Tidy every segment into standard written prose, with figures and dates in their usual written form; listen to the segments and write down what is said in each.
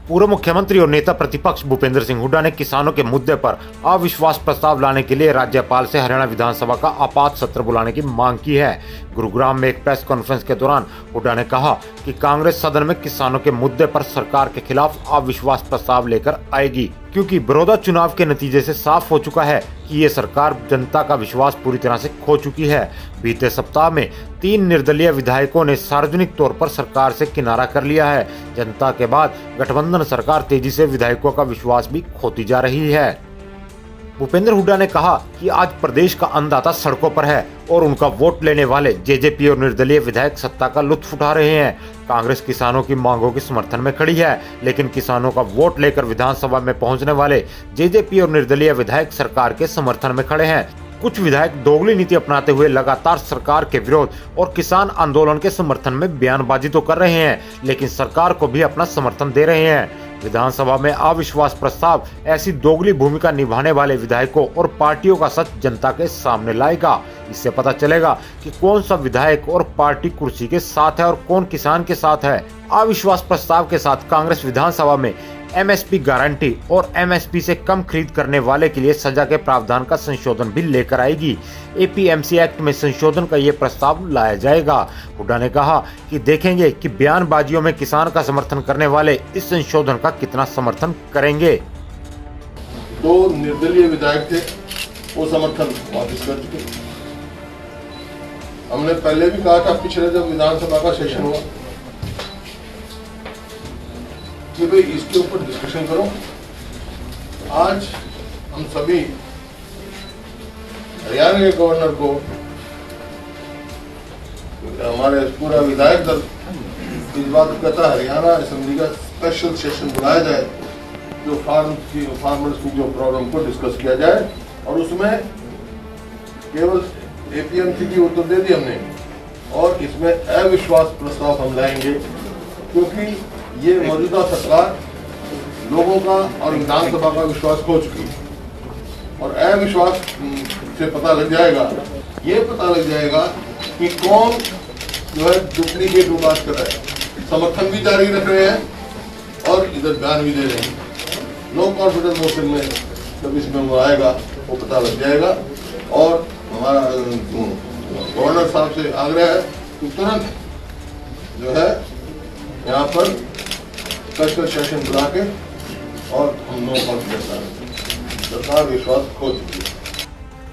पूर्व मुख्यमंत्री और नेता प्रतिपक्ष भूपेंद्र सिंह हुड्डा ने किसानों के मुद्दे पर अविश्वास प्रस्ताव लाने के लिए राज्यपाल से हरियाणा विधानसभा का आपात सत्र बुलाने की मांग की है। गुरुग्राम में एक प्रेस कॉन्फ्रेंस के दौरान हुड्डा ने कहा कि कांग्रेस सदन में किसानों के मुद्दे पर सरकार के खिलाफ अविश्वास प्रस्ताव लेकर आएगी, क्योंकि बड़ौदा चुनाव के नतीजे से साफ हो चुका है कि ये सरकार जनता का विश्वास पूरी तरह से खो चुकी है। बीते सप्ताह में 3 निर्दलीय विधायकों ने सार्वजनिक तौर पर सरकार से किनारा कर लिया है। जनता के बाद गठबंधन सरकार तेजी से विधायकों का विश्वास भी खोती जा रही है। भूपेंद्र हुड्डा ने कहा कि आज प्रदेश का अन्नदाता सड़कों पर है और उनका वोट लेने वाले जेजेपी और निर्दलीय विधायक सत्ता का लुत्फ उठा रहे हैं। कांग्रेस किसानों की मांगों के समर्थन में खड़ी है, लेकिन किसानों का वोट लेकर विधानसभा में पहुंचने वाले जेजेपी और निर्दलीय विधायक सरकार के समर्थन में खड़े हैं। कुछ विधायक दोगली नीति अपनाते हुए लगातार सरकार के विरोध और किसान आंदोलन के समर्थन में बयानबाजी तो कर रहे हैं, लेकिन सरकार को भी अपना समर्थन दे रहे हैं। विधानसभा में अविश्वास प्रस्ताव ऐसी दोगली भूमिका निभाने वाले विधायकों और पार्टियों का सच जनता के सामने लाएगा। इससे पता चलेगा कि कौन सा विधायक और पार्टी कुर्सी के साथ है और कौन किसान के साथ है। अविश्वास प्रस्ताव के साथ कांग्रेस विधानसभा में एमएसपी गारंटी और एमएसपी से कम खरीद करने वाले के लिए सजा के प्रावधान का संशोधन भी लेकर आएगी। एपीएमसी एक्ट में संशोधन का ये प्रस्ताव लाया जाएगा। हुड्डा ने कहा कि देखेंगे कि बयानबाजियों में किसान का समर्थन करने वाले इस संशोधन का कितना समर्थन करेंगे। 2 निर्दलीय विधायक थे, वो समर्थन वापस कर चुके। हमने पहले भी कहा था पिछले जब विधानसभा का सेशन हुआ कि भाई इसके ऊपर डिस्कशन करो। आज हम सभी हरियाणा के गवर्नर को, हमारे पूरा विधायक दल इस बात को कहता है हरियाणा असेंबली का स्पेशल सेशन बुलाया जाए, जो फार्मर्स की जो प्रॉब्लम को डिस्कस किया जाए, और उसमें केवल एपीएमसी की उत्तर दे दी हमने, और इसमें अविश्वास प्रस्ताव हम लाएंगे, क्योंकि ये मौजूदा सरकार लोगों का और विधानसभा का विश्वास खो चुकी है। और अविश्वास से पता लग जाएगा, ये पता लग जाएगा कि कौन जो है डुप्लीकेट बात कर रहा है, समर्थन भी जारी रख रहे हैं और इधर बयान भी दे रहे हैं। नो कॉन्फिडेंस मोशन में जब इसमें वो आएगा वो पता लग जाएगा। और हमारा गवर्नर साहब से आग्रह है कि तुरंत जो है यहाँ पर स्पेशल सेशन बुला के, और हम नो कॉन्फिडेंस, सरकार विश्वास खो चुकी है।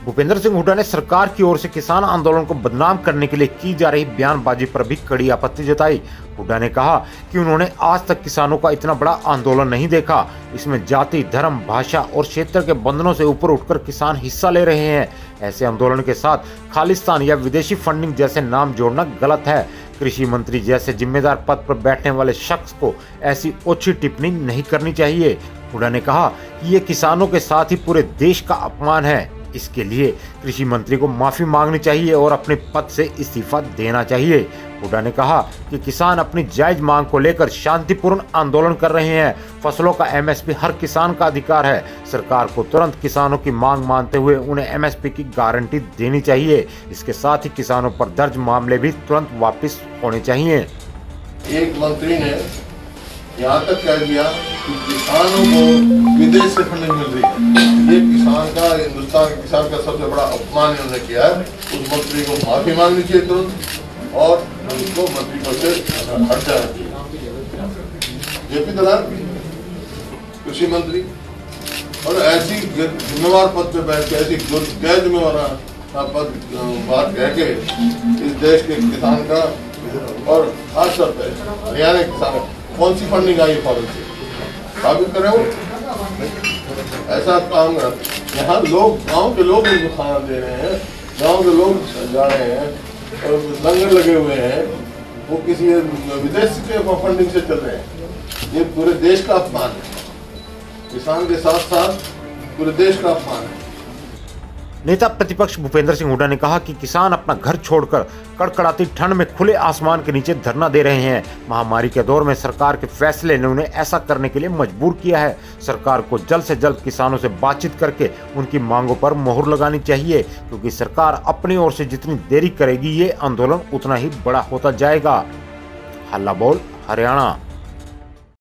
भूपेंद्र सिंह हुड्डा ने सरकार की ओर से किसान आंदोलन को बदनाम करने के लिए की जा रही बयानबाजी पर भी कड़ी आपत्ति जताई। हुड्डा ने कहा कि उन्होंने आज तक किसानों का इतना बड़ा आंदोलन नहीं देखा। इसमें जाति, धर्म, भाषा और क्षेत्र के बंधनों से ऊपर उठकर किसान हिस्सा ले रहे हैं। ऐसे आंदोलन के साथ खालिस्तान या विदेशी फंडिंग जैसे नाम जोड़ना गलत है। कृषि मंत्री जैसे जिम्मेदार पद पर बैठने वाले शख्स को ऐसी ओछी टिप्पणी नहीं करनी चाहिए। हुड्डा ने कहा कि ये किसानों के साथ ही पूरे देश का अपमान है। इसके लिए कृषि मंत्री को माफी मांगनी चाहिए और अपने पद से इस्तीफा देना चाहिए। हुड्डा ने कहा कि किसान अपनी जायज मांग को लेकर शांतिपूर्ण आंदोलन कर रहे हैं। फसलों का एमएसपी हर किसान का अधिकार है। सरकार को तुरंत किसानों की मांग मानते हुए उन्हें एमएसपी की गारंटी देनी चाहिए। इसके साथ ही किसानों पर दर्ज मामले भी तुरंत वापस होने चाहिए। एक मंत्री ने यहाँ तक कह दिया कि किसानों को विदेश से फंडिंग मिल रही है। ये किसान का, हिंदुस्तान के किसान का सबसे बड़ा अपमान इन्होंने किया है। उस मंत्री को माफी मांगनी चाहिए तुरंत, और उनको मंत्री पद से हट जाना चाहिए। जेपी दलाल कृषि मंत्री, और ऐसी जिम्मेवार पद पे बैठ के ऐसी गैर जिम्मेवार पद बात कह के इस देश के किसान का, और खास तौर पर हरियाणा के किसान कौन सी फंडिंग आई फॉरन से साबित करें। वो ऐसा काम कर, यहाँ लोग, गांव के लोग उनको खाना दे रहे हैं, गांव के लोग जा रहे हैं और लंगर लगे हुए हैं, वो किसी विदेश के फंडिंग से चल रहे हैं। ये पूरे देश का अपमान है। किसान के साथ साथ पूरे देश का अपमान है। नेता प्रतिपक्ष भूपेंद्र सिंह हुड्डा ने कहा कि किसान अपना घर छोड़कर कड़कड़ाती ठंड में खुले आसमान के नीचे धरना दे रहे हैं। महामारी के दौर में सरकार के फैसले ने उन्हें ऐसा करने के लिए मजबूर किया है। सरकार को जल्द से जल्द किसानों से बातचीत करके उनकी मांगों पर मोहर लगानी चाहिए, क्योंकि सरकार अपनी ओर से जितनी देरी करेगी ये आंदोलन उतना ही बड़ा होता जाएगा। हल्ला बोल हरियाणा।